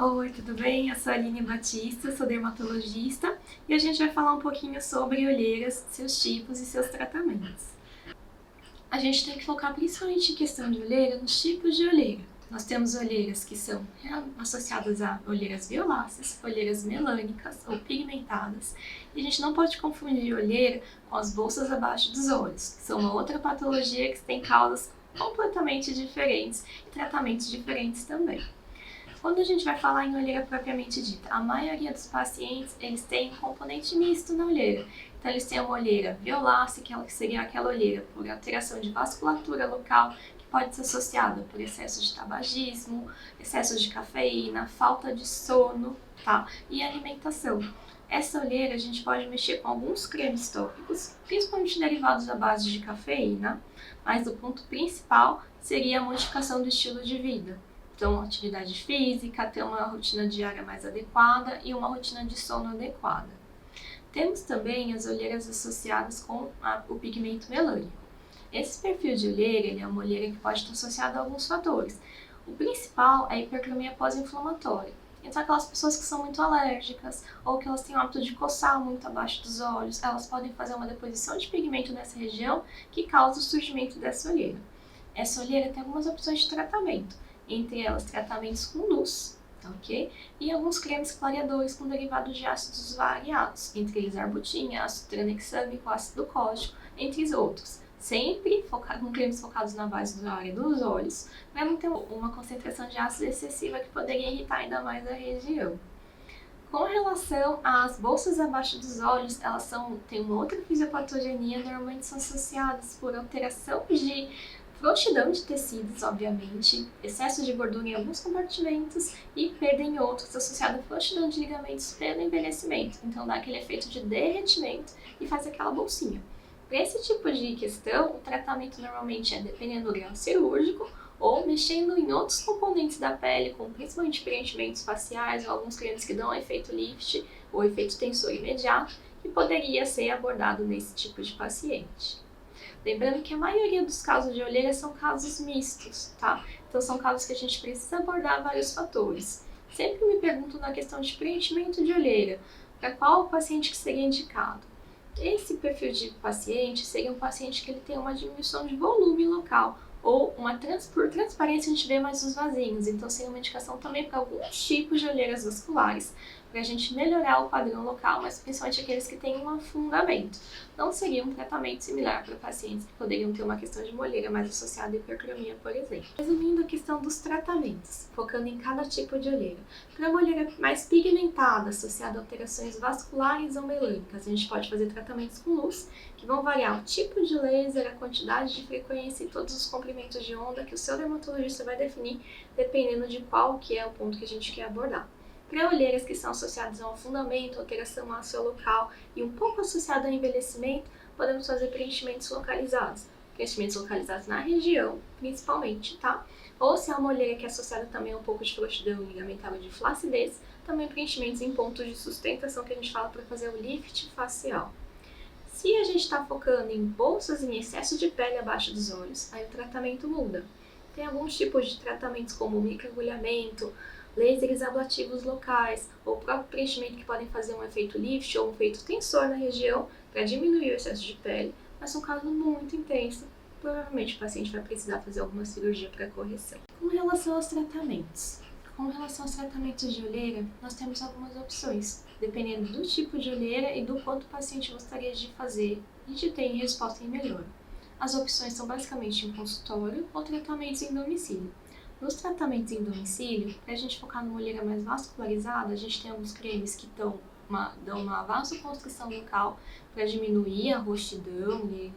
Oi, tudo bem? Eu sou a Aline Batista, sou dermatologista e a gente vai falar um pouquinho sobre olheiras, seus tipos e seus tratamentos. A gente tem que focar principalmente em questão de olheira, nos tipos de olheira. Nós temos olheiras que são associadas a olheiras violáceas, olheiras melânicas ou pigmentadas, e a gente não pode confundir olheira com as bolsas abaixo dos olhos, que são uma outra patologia que tem causas completamente diferentes e tratamentos diferentes também. Quando a gente vai falar em olheira propriamente dita, a maioria dos pacientes, eles têm um componente misto na olheira. Então, eles têm uma olheira violácea, que seria aquela olheira por alteração de vasculatura local, que pode ser associada por excesso de tabagismo, excesso de cafeína, falta de sono, tá? E alimentação. Essa olheira a gente pode mexer com alguns cremes tópicos, principalmente derivados da base de cafeína, mas o ponto principal seria a modificação do estilo de vida. Então, atividade física, ter uma rotina diária mais adequada e uma rotina de sono adequada. Temos também as olheiras associadas com o pigmento melânico. Esse perfil de olheira ele é uma olheira que pode estar associada a alguns fatores. O principal é a hipercromia pós-inflamatória. Então, aquelas pessoas que são muito alérgicas ou que elas têm o hábito de coçar muito abaixo dos olhos, elas podem fazer uma deposição de pigmento nessa região que causa o surgimento dessa olheira. Essa olheira tem algumas opções de tratamento, entre elas tratamentos com luz, ok? E alguns cremes clareadores com derivados de ácidos variados, entre eles arbutina, ácido tranexâmico, ácido cólico, entre outros. Sempre com cremes focados na base da área dos olhos, para não ter uma concentração de ácido excessiva que poderia irritar ainda mais a região. Com relação às bolsas abaixo dos olhos, elas têm uma outra fisiopatogenia, normalmente são associadas por alteração de frouxidão de tecidos, obviamente, excesso de gordura em alguns compartimentos e perda em outros, associado à frouxidão de ligamentos pelo envelhecimento. Então dá aquele efeito de derretimento e faz aquela bolsinha. Para esse tipo de questão, o tratamento normalmente é dependendo do grau cirúrgico ou mexendo em outros componentes da pele, como principalmente preenchimentos faciais ou alguns cremes que dão efeito lift ou efeito tensor imediato, que poderia ser abordado nesse tipo de paciente. Lembrando que a maioria dos casos de olheira são casos mistos, tá? Então são casos que a gente precisa abordar vários fatores. Sempre me pergunto na questão de preenchimento de olheira, para qual o paciente que seria indicado? Esse perfil de paciente seria um paciente que ele tem uma diminuição de volume local, ou por transparência a gente vê mais os vasinhos, então seria uma indicação também para alguns tipos de olheiras vasculares, para a gente melhorar o padrão local, mas principalmente aqueles que têm um afundamento. Não seria um tratamento similar para pacientes que poderiam ter uma questão de uma olheira mais associada à hipercromia, por exemplo. Resumindo a questão dos tratamentos, focando em cada tipo de olheira. Para uma olheira mais pigmentada, associada a alterações vasculares ou melânicas, a gente pode fazer tratamentos com luz, que vão variar o tipo de laser, a quantidade de frequência e todos os comprimentos de onda que o seu dermatologista vai definir, dependendo de qual que é o ponto que a gente quer abordar. Para olheiras que são associadas a um afundamento, alteração óssea local e um pouco associada ao envelhecimento, podemos fazer preenchimentos localizados. Preenchimentos localizados na região, principalmente, tá? Ou se é uma olheira que é associada também a um pouco de frouxidão ligamentar ou de flacidez, também preenchimentos em pontos de sustentação que a gente fala para fazer o lift facial. Se a gente está focando em bolsas em excesso de pele abaixo dos olhos, aí o tratamento muda. Tem alguns tipos de tratamentos como microagulhamento, lasers ablativos locais ou o próprio preenchimento que podem fazer um efeito lift ou um efeito tensor na região para diminuir o excesso de pele, mas um caso muito intenso, provavelmente o paciente vai precisar fazer alguma cirurgia para correção. Com relação aos tratamentos, de olheira, nós temos algumas opções, dependendo do tipo de olheira e do quanto o paciente gostaria de fazer e de ter resposta em melhora. As opções são basicamente em consultório ou tratamentos em domicílio. Nos tratamentos em domicílio, para a gente focar numa olheira mais vascularizada, a gente tem alguns cremes que dão uma vasoconstrição local para diminuir a roxidão e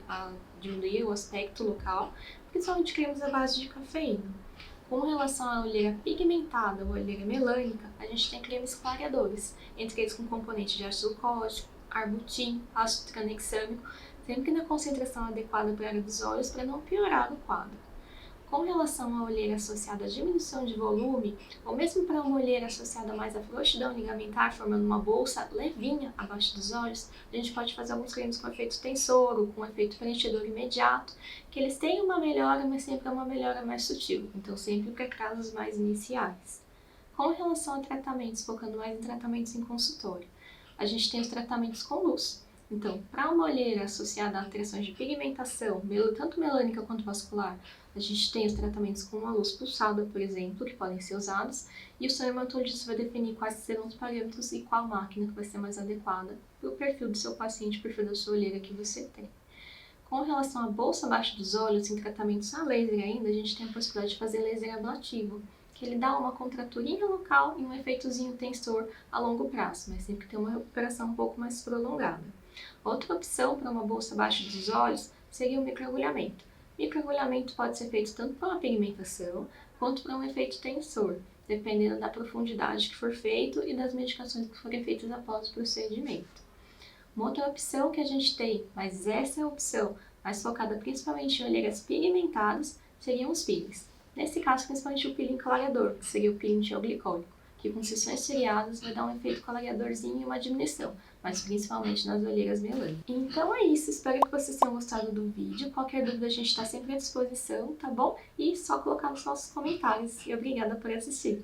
diminuir o aspecto local, principalmente cremes à base de cafeína. Com relação à olheira pigmentada ou olheira melânica, a gente tem cremes clareadores, entre eles com componente de ácido cólico, arbutin, ácido tranexâmico, sempre na concentração adequada para a área dos olhos para não piorar o quadro. Com relação à olheira associada à diminuição de volume, ou mesmo para uma olheira associada mais à frouxidão ligamentar, formando uma bolsa levinha abaixo dos olhos, a gente pode fazer alguns cremes com efeito tensor ou com efeito preenchedor imediato, que eles têm uma melhora, mas sempre é uma melhora mais sutil, então sempre para casos mais iniciais. Com relação a tratamentos, focando mais em tratamentos em consultório, a gente tem os tratamentos com luz. Então, para uma olheira associada a alterações de pigmentação, tanto melânica quanto vascular, a gente tem os tratamentos com uma luz pulsada, por exemplo, que podem ser usados, e o seu hematologista vai definir quais serão os parâmetros e qual máquina que vai ser mais adequada para o perfil do seu paciente, o perfil da sua olheira que você tem. Com relação à bolsa abaixo dos olhos, em tratamentos a laser ainda, a gente tem a possibilidade de fazer laser ablativo, que ele dá uma contraturinha local e um efeitozinho tensor a longo prazo, mas sempre tem uma recuperação um pouco mais prolongada. Outra opção para uma bolsa abaixo dos olhos seria o microagulhamento. Microagulhamento pode ser feito tanto para uma pigmentação quanto para um efeito tensor, dependendo da profundidade que for feito e das medicações que forem feitas após o procedimento. Uma outra opção que a gente tem, mas essa é a opção mais focada principalmente em olheiras pigmentadas, seriam os peelings. Nesse caso, principalmente o peeling clareador, que seria o peeling geoglicólico, que com sessões seriadas vai dar um efeito clareadorzinho e uma diminuição, mas principalmente nas olheiras melânicas. Então é isso, espero que vocês tenham gostado do vídeo. Qualquer dúvida a gente está sempre à disposição, tá bom? E só colocar nos nossos comentários. E obrigada por assistir!